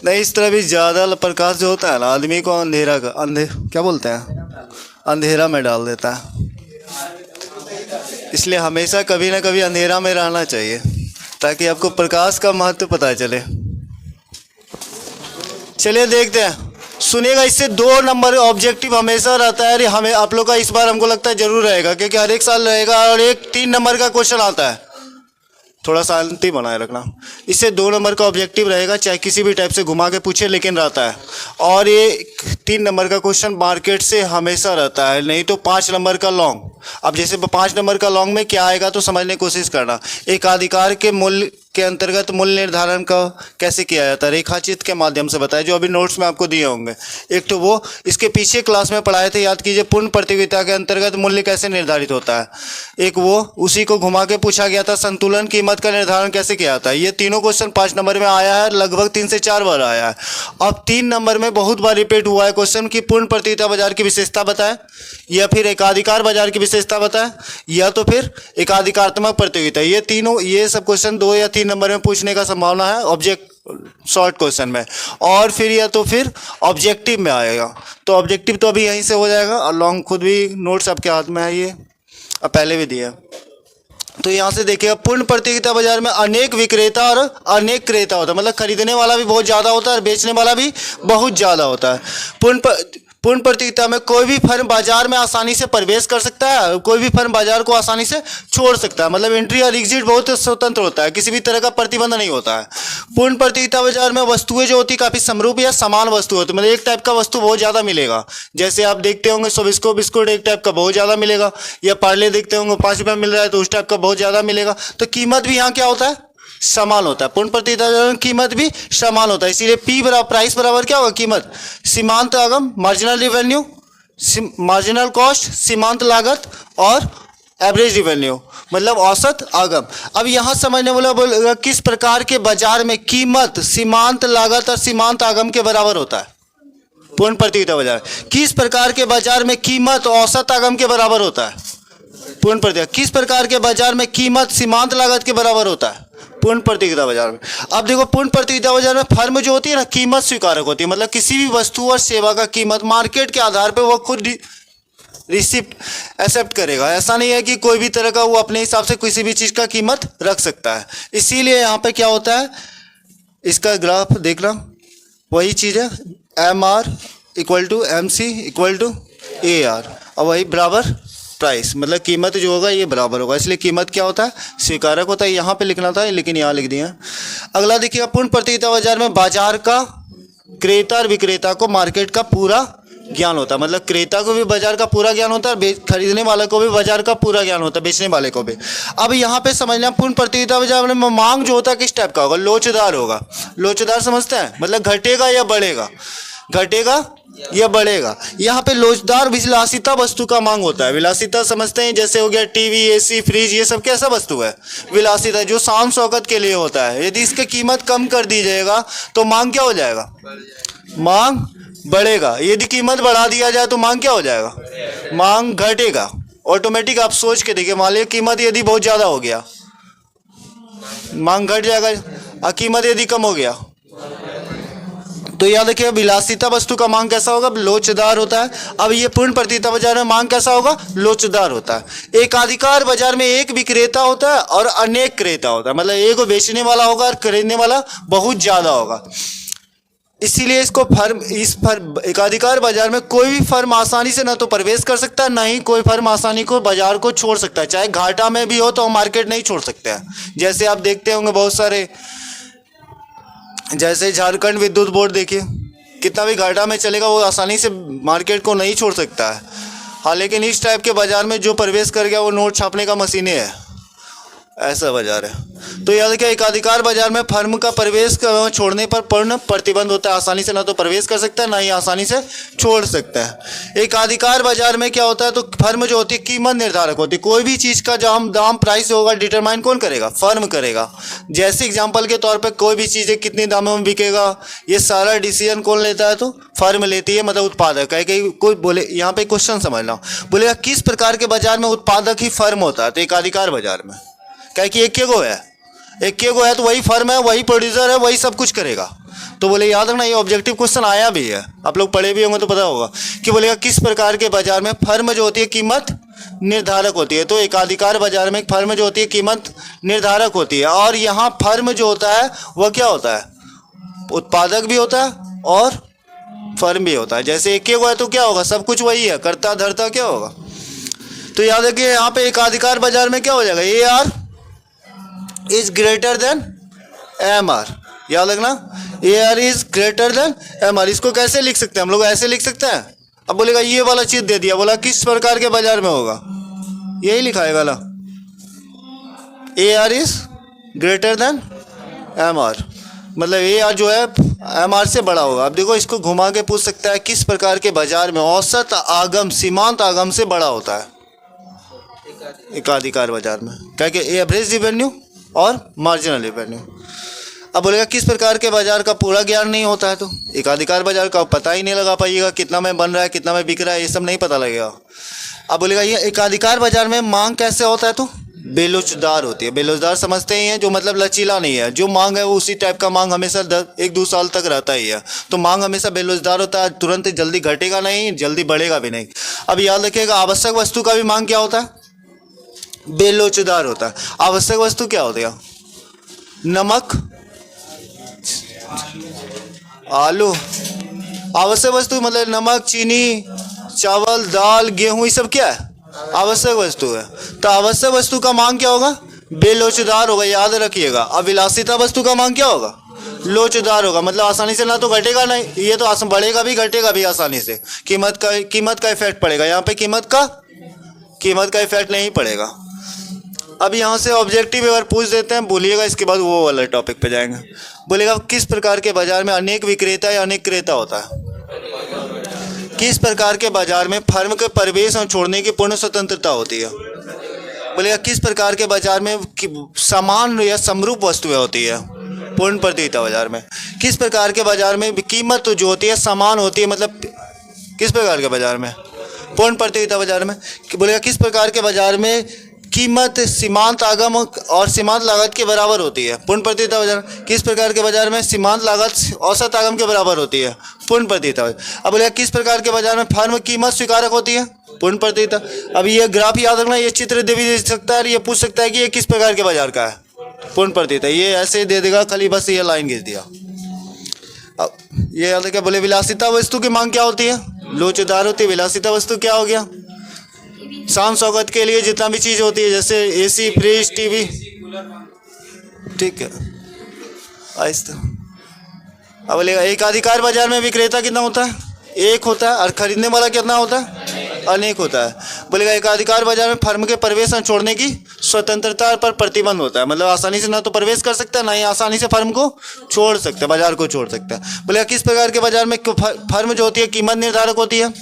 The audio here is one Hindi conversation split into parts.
नहीं, इस तरह भी ज़्यादा प्रकाश जो होता है ना, आदमी को क्या बोलते हैं, अंधेरा में डाल देता है। इसलिए हमेशा कभी ना कभी अंधेरा में रहना चाहिए ताकि आपको प्रकाश का महत्व पता चले। चलिए देखते हैं, सुनिएगा। इससे 2 नंबर ऑब्जेक्टिव हमेशा रहता है। अरे हमें आप लोग का इस बार हमको लगता है जरूर रहेगा, क्योंकि हर एक साल रहेगा और एक 3 नंबर का क्वेश्चन आता है। थोड़ा शांति बनाए रखना। इससे 2 नंबर का ऑब्जेक्टिव रहेगा, चाहे किसी भी टाइप से घुमा के पूछे, लेकिन रहता है। और ये 3 नंबर का क्वेश्चन मार्केट से हमेशा रहता है, नहीं तो 5 नंबर का लॉन्ग। अब जैसे 5 नंबर का लॉन्ग में क्या आएगा तो समझने की कोशिश करना। एकाधिकार के मूल्य के अंतर्गत मूल्य निर्धारण का कैसे किया जाता है, रेखाचित्र के माध्यम से बताया, जो अभी नोट्स में आपको दिए होंगे। एक तो वो इसके पीछे क्लास में पढ़ाए थे, याद कीजिए, पूर्ण प्रतियोगिता के अंतर्गत मूल्य कैसे निर्धारित होता है। एक वो उसी को घुमा के पूछा गया था, संतुलन कीमत का निर्धारण कैसे किया जाता है। ये तीनों क्वेश्चन 5 नंबर में आया है, लगभग 3 से 4 बार आया है। अब 3 नंबर में बहुत बार रिपीट हुआ है क्वेश्चन कि पूर्ण प्रतियोगिता बाजार की विशेषता बताएं, या फिर एकाधिकार बाजार की विशेषता बताएं, या तो फिर एकाधिकारत्मक प्रतियोगिता। ये तीनों, ये सब क्वेश्चन 2 या 3 नंबर में पूछने का संभावना है ऑब्जेक्ट शॉर्ट क्वेश्चन में। और फिर या तो फिर ऑब्जेक्टिव में आएगा। तो ऑब्जेक्टिव तो अभी यहीं से हो जाएगा, और लॉन्ग खुद भी नोट्स आपके हाथ में है, ये अब पहले भी दिया। तो यहाँ से देखिएगा, पूर्ण प्रतियोगिता बाजार में अनेक विक्रेता और अनेक क्रेता होता है, मतलब खरीदने वाला भी बहुत ज़्यादा होता है और बेचने वाला भी बहुत ज़्यादा होता है। पूर्ण प्रतियोगिता में कोई भी फर्म बाजार में आसानी से प्रवेश कर सकता है, कोई भी फर्म बाजार को आसानी से छोड़ सकता है। मतलब एंट्री और एग्जिट बहुत स्वतंत्र होता है, किसी भी तरह का प्रतिबंध नहीं होता है। पूर्ण प्रतियोगिता बाजार में वस्तुएं जो होती है काफ़ी समरूप या समान वस्तु होती है, मतलब एक टाइप का वस्तु बहुत ज़्यादा मिलेगा। जैसे आप देखते होंगे सोबिस्को बिस्कुट एक टाइप का बहुत ज़्यादा मिलेगा, या पार्ले देखते होंगे 5 रुपये मिल रहा है तो उस टाइप का बहुत ज़्यादा मिलेगा। तो कीमत भी यहाँ क्या होता है, समान होता है। पूर्ण प्रतियोगिता में कीमत भी समान होता है, इसीलिए पी बराबर प्राइस बराबर क्या होगा, कीमत, सीमांत आगम मार्जिनल रिवेन्यू, मार्जिनल कॉस्ट सीमांत लागत, और एवरेज रिवेन्यू मतलब औसत आगम। अब यहाँ समझने वाला बोलेगा किस प्रकार के बाजार में कीमत सीमांत लागत और सीमांत आगम के बराबर होता है। पूर्ण प्रतियोगिता बाजार किस प्रकार के बाजार में कीमत औसत आगम के बराबर होता है। पूर्ण प्रतियोगिता किस प्रकार के बाजार में कीमत सीमांत लागत के बराबर होता है। पूर्ण प्रतियोगिता बाजार में। अब देखो, पूर्ण प्रतियोगिता बाजार में फर्म जो होती है ना, कीमत स्वीकारक होती है, मतलब किसी भी वस्तु और सेवा का कीमत मार्केट के आधार पर वो खुद रिसिप्ट एक्सेप्ट करेगा। ऐसा नहीं है कि कोई भी तरह का वो अपने हिसाब से किसी भी चीज़ का कीमत रख सकता है। इसीलिए यहाँ पे क्या होता है, इसका ग्राफ देखना, वही चीज़ है, MR = MC = AR, और वही बराबर प्राइस, मतलब कीमत जो होगा ये बराबर होगा। इसलिए कीमत क्या होता है, स्वीकारक होता है। यहाँ पे लिखना था लेकिन यहाँ लिख दिया। अगला देखिएगा, पूर्ण प्रतियोगिता बाजार में बाजार का क्रेता और विक्रेता को मार्केट का पूरा ज्ञान होता है, मतलब क्रेता को भी बाजार का पूरा ज्ञान होता है और खरीदने वाले को भी बाजार का पूरा ज्ञान होता है, बेचने वाले को भी। अब यहाँ पे समझना, पूर्ण प्रतियोगिता बाजार में मांग जो होता है किस टाइप का होगा, लोचदार होगा। लोचदार समझते हैं, मतलब घटेगा या बढ़ेगा, घटेगा या बढ़ेगा। यहाँ पे लोचदार विलासिता वस्तु का मांग होता है। विलासिता समझते हैं, जैसे हो गया टीवी, AC, फ्रिज, ये सब कैसा वस्तु है, विलासिता, जो शान शौकत के लिए होता है। यदि इसकी कीमत कम कर दी जाएगा तो मांग क्या हो जाएगा, मांग बढ़ेगा। यदि कीमत बढ़ा दिया जाए तो मांग क्या हो जाएगा, मांग घटेगा। ऑटोमेटिक आप सोच के देखिए, मान लीजिए कीमत यदि बहुत ज़्यादा हो गया, मांग घट जाएगा, और कीमत यदि कम हो गया तो याद रखिए, विलासिता वस्तु का मांग कैसा होगा, लोचदार होता है। अब ये पूर्ण प्रतियोगिता बाजार में मांग कैसा होगा, लोचदार होता है। एकाधिकार बाजार में एक विक्रेता होता है और अनेक क्रेता होता है, मतलब एक बेचने वाला होगा और खरीदने वाला बहुत ज़्यादा होगा। इसीलिए इसको एकाधिकार बाजार में कोई भी फर्म आसानी से ना तो प्रवेश कर सकता है, ना ही कोई फर्म आसानी को बाजार को छोड़ सकता है। चाहे घाटा में भी हो तो मार्केट नहीं छोड़ सकते हैं। जैसे आप देखते होंगे बहुत सारे, जैसे झारखंड विद्युत बोर्ड देखिए, कितना भी घाटा में चलेगा वो आसानी से मार्केट को नहीं छोड़ सकता है। हाँ, लेकिन इस टाइप के बाजार में जो प्रवेश कर गया वो नोट छापने का मशीनें है, ऐसा बाजार है। तो याद रखिए, एकाधिकार बाजार में फर्म का प्रवेश छोड़ने पर पूर्ण प्रतिबंध होता है। आसानी से ना तो प्रवेश कर सकता है, ना ही आसानी से छोड़ सकता है। एकाधिकार बाजार में क्या होता है, तो फर्म जो होती है कीमत निर्धारक होती है। कोई भी चीज़ का जो दाम प्राइस होगा डिटरमाइन कौन करेगा, फर्म करेगा। जैसे एग्जाम्पल के तौर पर कोई भी चीज़ें कितने दामों में बिकेगा, ये सारा डिसीजन कौन लेता है, तो फर्म लेती है, मतलब उत्पादक है। कि कोई बोले, यहाँ पे क्वेश्चन समझना, बोलेगा किस प्रकार के बाजार में उत्पादक ही फर्म होता है, तो एकाधिकार बाजार में। क्या कि एक गो है तो वही फर्म है, वही प्रोड्यूसर है, वही सब कुछ करेगा। तो बोले याद रखना ये ऑब्जेक्टिव क्वेश्चन आया भी है, आप लोग पढ़े भी होंगे तो पता होगा कि बोलेगा किस प्रकार के बाजार में फर्म जो होती है कीमत निर्धारक होती है। तो एकाधिकार बाजार में एक फर्म जो होती है कीमत निर्धारक होती है, और यहाँ फर्म जो होता है वह क्या होता है, उत्पादक भी होता है और फर्म भी होता है। जैसे एक हुआ है तो क्या होगा, सब कुछ वही है, कर्ता धर्ता क्या होगा। तो याद रखिए यहाँ पे एकाधिकार बाजार में क्या हो जाएगा, A R is greater than M R. याद रखना A R is greater than M R. इसको कैसे लिख सकते हैं हम लोग, ऐसे लिख सकते हैं। अब बोलेगा ये वाला चीज दे दिया, बोला किस प्रकार के बाजार में होगा, यही लिखाएगा ला, A R is greater than M R, मतलब ए आर जो है एम आर से बड़ा होगा। अब देखो इसको घुमा के पूछ सकता है किस प्रकार के बाजार में औसत आगम सीमांत आगम से बड़ा होता है एकाधिकार बाजार में, क्या कि एवरेज रेवेन्यू और मार्जिनल रेवेन्यू। अब बोलेगा किस प्रकार के बाजार का पूरा ज्ञान नहीं होता है, तो एकाधिकार बाजार का पता ही नहीं लगा पाइएगा, कितना में बन रहा है कितना में बिक रहा है ये सब नहीं पता लगेगा। अब बोलेगा ये एकाधिकार बाजार में मांग कैसे होता है, तो बेलोचदार होती है। बेलोचदार समझते ही हैं, जो मतलब लचीला नहीं है, जो मांग है वो उसी टाइप का मांग हमेशा 1-2 साल तक रहता ही है। तो मांग हमेशा बेलोचदार होता है, तुरंत जल्दी घटेगा नहीं, जल्दी बढ़ेगा भी नहीं। अब याद रखिएगा आवश्यक वस्तु का भी मांग क्या होता है, बेलोचदार होता है। आवश्यक वस्तु क्या होती है, नमक, आलू। आवश्यक वस्तु मतलब नमक, चीनी, चावल, दाल, गेहूं, ये सब क्या है, आवश्यक वस्तु है। तो आवश्यक वस्तु का मांग क्या होगा, बेलोचदार होगा, याद रखिएगा। अब विलासिता वस्तु का मांग क्या होगा, लोचदार होगा, मतलब आसानी से ना तो घटेगा नहीं, ये तो बढ़ेगा भी घटेगा भी आसानी से। कीमत का इफेक्ट पड़ेगा, यहाँ पे कीमत का इफेक्ट नहीं पड़ेगा। अब यहाँ से ऑब्जेक्टिव अगर पूछ देते हैं बोलिएगा, इसके बाद वो वाला टॉपिक पे जाएंगे। बोलेगा किस प्रकार के बाजार में अनेक विक्रेता या अनेक क्रेता होता है। किस प्रकार के बाजार में फर्म के प्रवेश और छोड़ने की पूर्ण स्वतंत्रता होती है। बोलेगा किस प्रकार के बाजार में समान या समरूप वस्तुएं होती है, पूर्ण प्रतियोगिता बाजार में। किस प्रकार के बाजार में कीमत जो होती है समान होती है, मतलब किस प्रकार के बाजार में, पूर्ण प्रतियोगिता बाजार में। बोलेगा किस प्रकार के बाजार में कीमत सीमांत आगम और सीमांत लागत के बराबर होती है, पूर्ण प्रतियोगिता बाजार। किस प्रकार के बाजार में सीमांत लागत औसत आगम के बराबर होती है, पूर्ण प्रतियोगिता बाजार। अब बोलेगा किस प्रकार के बाजार में फर्म कीमत स्वीकारक होती है, पूर्ण प्रतियोगिता। अब ये ग्राफ याद रखना, ये चित्र दे सकता है, ये पूछ सकता है कि ये किस प्रकार के बाजार का है, पूर्ण प्रतियोगिता। ये ऐसे दे देगा खाली, बस ये लाइन खींच दिया। अब ये याद रखिए। बोले विलासिता वस्तु की मांग क्या होती है, लोचदार होती है। विलासिता वस्तु क्या हो गया, शान शौकत के लिए जितना भी चीज़ होती है, जैसे एसी, फ्रिज, टीवी, ठीक है आहिस्ता। अब बोलेगा एकाधिकार बाजार में विक्रेता कितना होता है, एक होता है, और खरीदने वाला कितना होता है, अनेक होता है। बोलेगा एकाधिकार बाजार में फर्म के प्रवेश और छोड़ने की स्वतंत्रता पर प्रतिबंध होता है, मतलब आसानी से ना तो प्रवेश कर सकता है ना ही आसानी से फर्म को छोड़ सकता है, बाजार को छोड़ सकता है। बोलेगा किस प्रकार के बाजार में फर्म जो होती है कीमत निर्धारक होती है,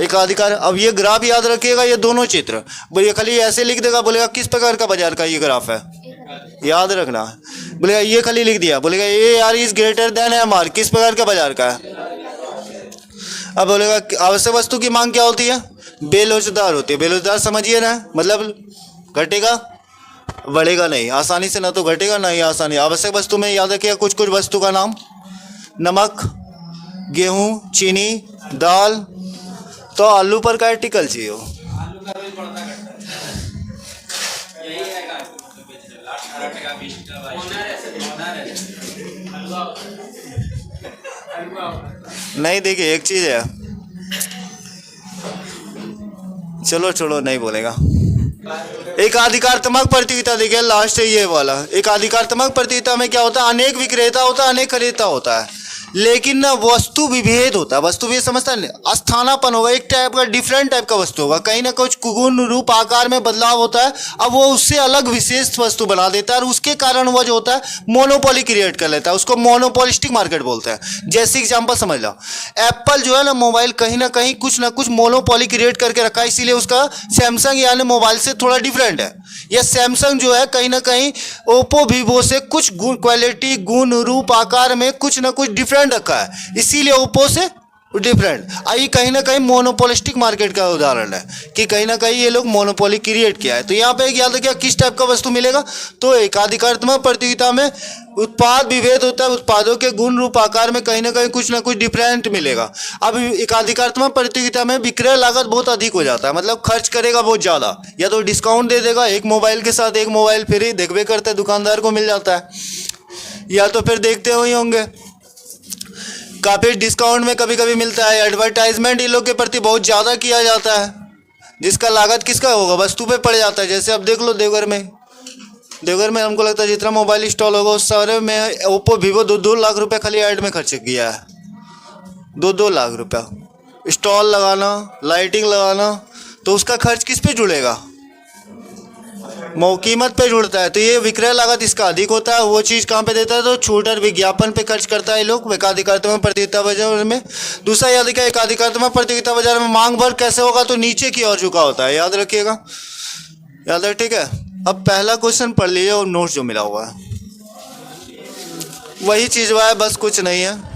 एकाधिकार। अब ये ग्राफ याद रखिएगा, ये दोनों चित्र बोलिए खाली ऐसे लिख देगा। बोलेगा किस प्रकार का बाजार का ये ग्राफ है, याद रखना। बोलेगा ये खाली लिख दिया। बोलेगा A R is greater than M R, किस प्रकार का बाजार का है। अब बोलेगा आवश्यक वस्तु की मांग क्या होती है, बेलोचदार होती है। बेलोचदार समझिए ना, मतलब घटेगा बढ़ेगा नहीं, आसानी से ना तो घटेगा ना ही आसानी। आवश्यक वस्तु में याद रखिएगा कुछ कुछ वस्तु का नाम, नमक, गेहूं, चीनी, दाल। तो आलू पर का टिकल चाहिए हो, नहीं देखिए एक चीज है, चलो छोड़ो नहीं बोलेगा। एक अधिकारत्मक प्रतियोगिता देखिए लास्ट है ये वाला। एक अधिकारत्मक प्रतियोगिता में क्या होता है, अनेक विक्रेता होता है, अनेक खरीदता होता है, लेकिन ना वस्तु विभेद होता है। वस्तु विभेद समझता है, स्थानापन होगा, एक टाइप का डिफरेंट टाइप का वस्तु होगा, कहीं ना कुछ गुण रूप आकार में बदलाव होता है। अब वो उससे अलग विशेष वस्तु बना देता है, और उसके कारण वो जो होता है मोनोपोली क्रिएट कर लेता है, उसको मोनोपोलिस्टिक मार्केट बोलते हैं। जैसे एग्जांपल समझ लो, एप्पल जो है ना मोबाइल कहीं ना कुछ मोनोपोली क्रिएट करके रखा है, इसीलिए उसका सैमसंग यानी मोबाइल से थोड़ा डिफरेंट है। यह सैमसंग जो है कहीं ना कहीं ओप्पो, वीवो से कुछ क्वालिटी, गुण रूप, आकार में कुछ ना कुछ डिफरेंट रखा है, इसीलिए ओप्पो से डिफरेंट आई कहीं ना कहीं मोनोपोलिस्टिक मार्केट का उदाहरण है कि कहीं ना कहीं ये लोग मोनोपोली क्रिएट किया है। तो यहाँ पे याद रखिए किस टाइप का वस्तु मिलेगा, तो एकाधिकारत्मक प्रतियोगिता में उत्पाद विभेद होता है, उत्पादों के गुण रूप आकार में कहीं ना कुछ डिफरेंट मिलेगा। अब एकाधिकारत्मक प्रतियोगिता में विक्रय लागत बहुत अधिक हो जाता है, मतलब खर्च करेगा बहुत ज़्यादा, या तो डिस्काउंट दे देगा, एक मोबाइल के साथ एक मोबाइल फ्री देखबे करते दुकानदार को मिल जाता है, या तो फिर देखते हुए होंगे काफ़ी डिस्काउंट में कभी कभी मिलता है। एडवर्टाइजमेंट इन लोग के प्रति बहुत ज़्यादा किया जाता है, जिसका लागत किसका होगा, वस्तु पे पड़ जाता है। जैसे अब देख लो देवघर में हमको लगता है जितना मोबाइल स्टॉल होगा उस सारे में ओप्पो वीवो 2 लाख रुपए खाली ऐड में खर्च किया है। 2 लाख रुपया स्टॉल लगाना, लाइटिंग लगाना, तो उसका खर्च किस पे जुड़ेगा, कीमत पे जुड़ता है। तो ये विक्रय लागत इसका अधिक होता है। वो चीज़ कहाँ पे देता है, तो छूट और विज्ञापन पे खर्च करता है लोग एकाधिकारत्मक प्रतियोगिता बाजार में। दूसरा याद रखिए एकाधिकारत्मक प्रतियोगिता बाजार में मांग बढ़ कैसे होगा, तो नीचे की ओर झुका होता है, याद रखिएगा, याद है, ठीक है। अब पहला क्वेश्चन पढ़ लीजिए और नोट्स जो मिला हुआ है वही चीज़ हुआ है, बस कुछ नहीं है।